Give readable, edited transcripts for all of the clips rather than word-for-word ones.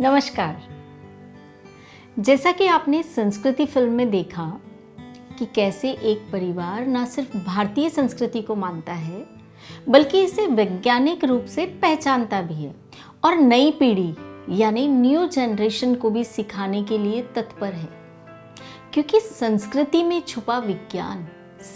नमस्कार। जैसा कि आपने संस्कृति फिल्म में देखा कि कैसे एक परिवार न सिर्फ भारतीय संस्कृति को मानता है बल्कि इसे वैज्ञानिक रूप से पहचानता भी है और नई पीढ़ी यानी न्यू जनरेशन को भी सिखाने के लिए तत्पर है, क्योंकि संस्कृति में छुपा विज्ञान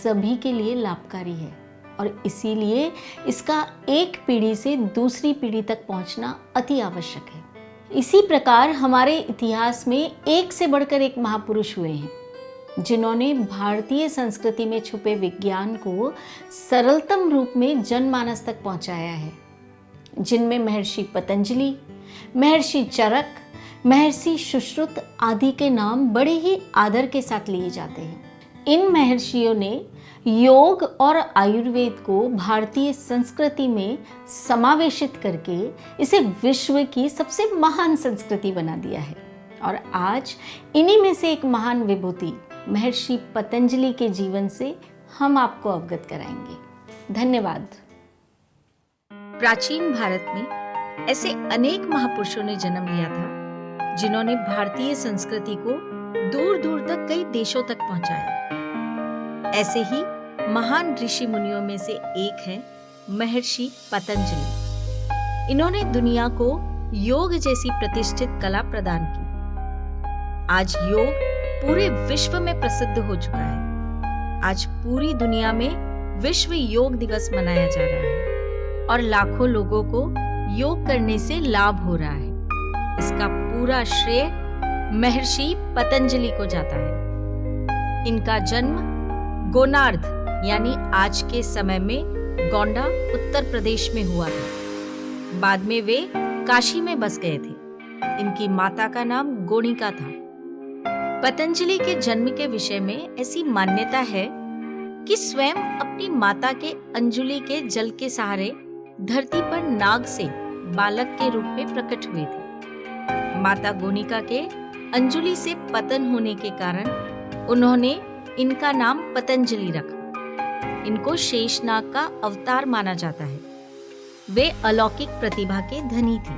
सभी के लिए लाभकारी है और इसीलिए इसका एक पीढ़ी से दूसरी पीढ़ी तक पहुंचना अति आवश्यक है। इसी प्रकार हमारे इतिहास में एक से बढ़कर एक महापुरुष हुए हैं जिन्होंने भारतीय संस्कृति में छुपे विज्ञान को सरलतम रूप में जनमानस तक पहुंचाया है, जिनमें महर्षि पतंजलि, महर्षि चरक, महर्षि सुश्रुत आदि के नाम बड़े ही आदर के साथ लिए जाते हैं। इन महर्षियों ने योग और आयुर्वेद को भारतीय संस्कृति में समावेशित करके इसे विश्व की सबसे महान संस्कृति बना दिया है और आज इन्हीं में से एक महान विभूति महर्षि पतंजलि के जीवन से हम आपको अवगत कराएंगे। धन्यवाद। प्राचीन भारत में ऐसे अनेक महापुरुषों ने जन्म लिया था जिन्होंने भारतीय संस्कृति को दूर दूर तक कई देशों तक पहुंचाया। ऐसे ही महान ऋषि मुनियों में से एक है महर्षि पतंजलि। इन्होंने दुनिया को योग जैसी प्रतिष्ठित कला प्रदान की। आज योग पूरे विश्व में प्रसिद्ध हो चुका है। आज पूरी दुनिया में विश्व योग दिवस मनाया जा रहा है और लाखों लोगों को योग करने से लाभ हो रहा है। इसका पूरा श्रेय महर्षि पतंजलि को जाता है। इनका जन्म गोनार्ध यानी आज के समय में गोंडा उत्तर प्रदेश में हुआ था। बाद में वे काशी में बस गए थे। इनकी माता का नाम गोणिका था। पतंजलि के जन्म के विषय में ऐसी मान्यता है कि स्वयं अपनी माता के अंजुलि के जल के सहारे धरती पर नाग से बालक के रूप में प्रकट हुए थे। माता गोणिका के अंजुलि से पतन होने के कारण उन्होंने इनका नाम पतंजलि रखा। इनको शेषनाग का अवतार माना जाता है। वे अलौकिक प्रतिभा के धनी थे।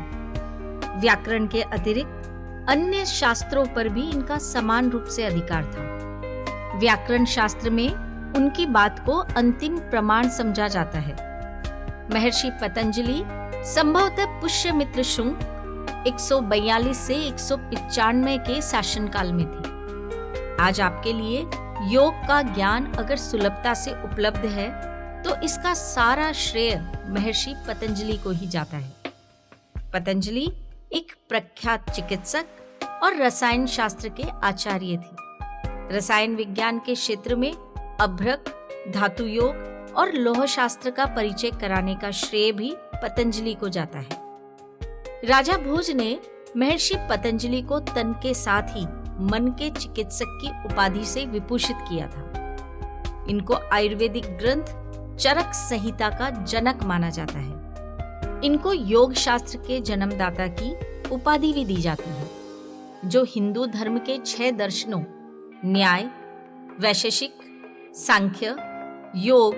व्याकरण के अतिरिक्त अन्य शास्त्रों पर भी इनका समान रूप से अधिकार था। व्याकरण शास्त्र में उनकी बात को अंतिम प्रमाण समझा जाता है। महर्षि पतंजलि संभवतः पुष्यमित्र शुंग 142 से 195 के शासनकाल में थे। आज आपके लिए योग का ज्ञान अगर सुलभता से उपलब्ध है तो इसका सारा श्रेय महर्षि पतंजलि को ही जाता है। पतंजलि एक प्रख्यात चिकित्सक और रसायन शास्त्र के आचार्य थे। रसायन विज्ञान के क्षेत्र में अभ्रक, धातु योग और लौह शास्त्र का परिचय कराने का श्रेय भी पतंजलि को जाता है। राजा भोज ने महर्षि पतंजलि को तन के साथ ही मन के चिकित्सक की उपाधि से विभूषित किया था। इनको आयुर्वेदिक ग्रंथ चरक संहिता का जनक माना जाता है। इनको योग शास्त्र के जन्मदाता की उपाधि भी दी जाती है, जो हिंदू धर्म के 6 दर्शनों न्याय, वैशेषिक, सांख्य, योग,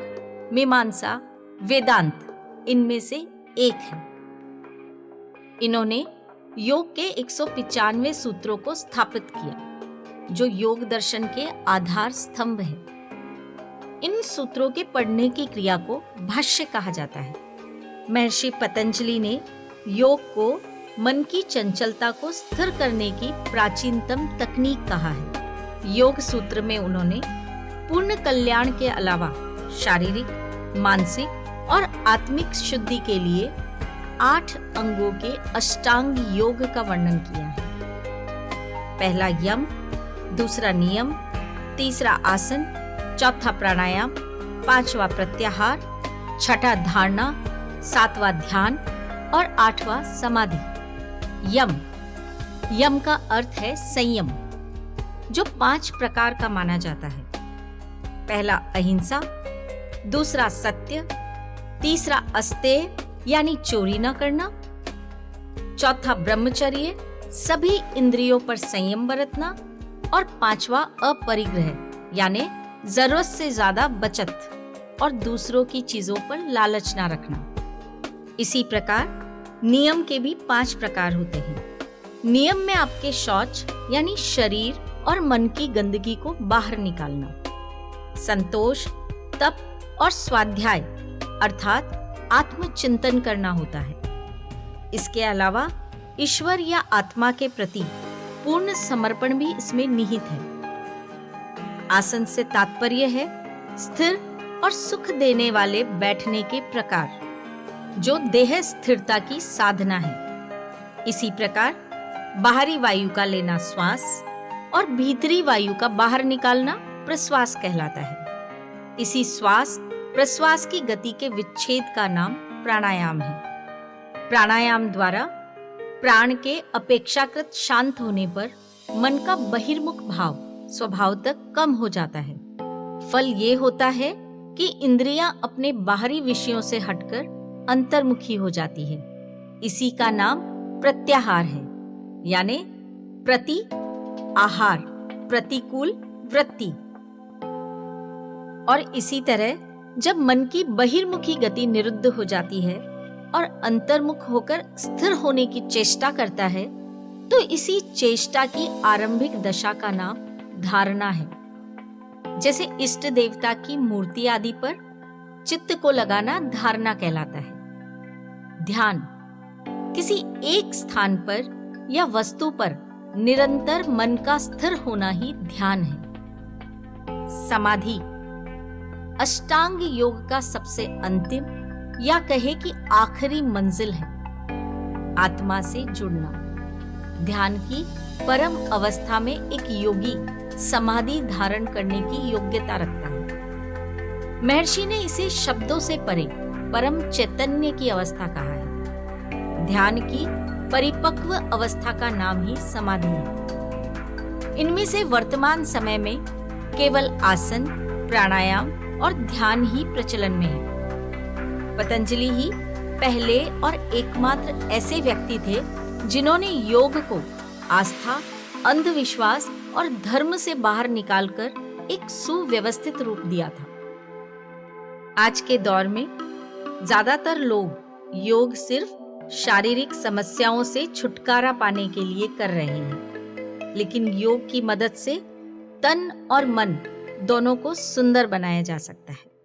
मीमांसा, वेदांत इनमें से एक है। इन्होंने योग के 195 सूत्रों को स्थापित किया, जो योग दर्शन के आधार स्तंभ है। इन सूत्रों के पढ़ने की क्रिया को भाष्य कहा जाता है। महर्षि पतंजलि ने योग को मन की चंचलता को स्थिर करने की प्राचीनतम तकनीक कहा है। योग सूत्र में उन्होंने पूर्ण कल्याण के अलावा शारीरिक, मानसिक और आत्मिक शुद्धि के लिए 8 अंगों के अष्टांग योग का वर्णन किया है। पहला यम, दूसरा नियम, तीसरा आसन, चौथा प्राणायाम, 5वां प्रत्याहार, 6ठा धारणा, 7वां ध्यान और 8वां समाधि। यम का अर्थ है संयम, जो 5 प्रकार का माना जाता है। पहला अहिंसा, दूसरा सत्य, तीसरा अस्तेय यानी चोरी न करना, चौथा ब्रह्मचर्य, सभी इंद्रियों पर संयम बरतना और 5वां अपरिग्रह यानी जरूरत से ज्यादा बचत और दूसरों की चीजों पर लालच न रखना। इसी प्रकार नियम के भी 5 प्रकार होते हैं। नियम में आपके शौच यानी शरीर और मन की गंदगी को बाहर निकालना, संतोष, तप और स्वाध्याय अर्थात आत्मचिंतन करना होता है। इसके अलावा ईश्वर या आत्मा के प्रति पूर्ण समर्पण भी इसमें निहित है। आसन से तात्पर्य है स्थिर और सुख देने वाले बैठने के प्रकार, जो देह स्थिरता की साधना है। इसी प्रकार बाहरी वायु का लेना श्वास और भीतरी वायु का बाहर निकालना प्रश्वास कहलाता है। इसी श्वास प्रश्वास की गति के विच्छेद का नाम प्राणायाम है। प्राणायाम द्वारा प्राण के अपेक्षाकृत शांत होने पर मन का बहिर्मुख भाव स्वभावतः कम हो जाता है। फल ये होता है कि इंद्रियां अपने बाहरी विषयों से हटकर अंतर्मुखी हो जाती है। इसी का नाम प्रत्याहार है, यानी प्रति आहार, प्रतिकूल वृत्ति। और इसी तरह जब मन की बहिर्मुखी गति निरुद्ध हो जाती है और अंतर्मुख होकर स्थिर होने की चेष्टा करता है, तो इसी चेष्टा की आरंभिक दशा का नाम धारणा है। जैसे इष्ट देवता की मूर्ति आदि पर चित्त को लगाना धारणा कहलाता है। ध्यान किसी एक स्थान पर या वस्तु पर निरंतर मन का स्थिर होना ही ध्यान है। समाधि अष्टांग योग का सबसे अंतिम या कहे कि आखिरी मंजिल है। आत्मा से जुड़ना। ध्यान की परम अवस्था में एक योगी समाधि धारण करने की योग्यता रखता है। महर्षि ने इसे शब्दों से परे परम चैतन्य की अवस्था कहा है। ध्यान की परिपक्व अवस्था का नाम ही समाधि है। इनमें से वर्तमान समय में केवल आसन, प्राणायाम और ध्यान ही प्रचलन में है। पतंजलि ही पहले और एकमात्र ऐसे व्यक्ति थे जिन्होंने योग को आस्था, अंधविश्वास और धर्म से बाहर निकालकर एक सुव्यवस्थित रूप दिया था। आज के दौर में ज्यादातर लोग योग सिर्फ शारीरिक समस्याओं से छुटकारा पाने के लिए कर रहे हैं, लेकिन योग की मदद से तन और मन दोनों को सुंदर बनाया जा सकता है।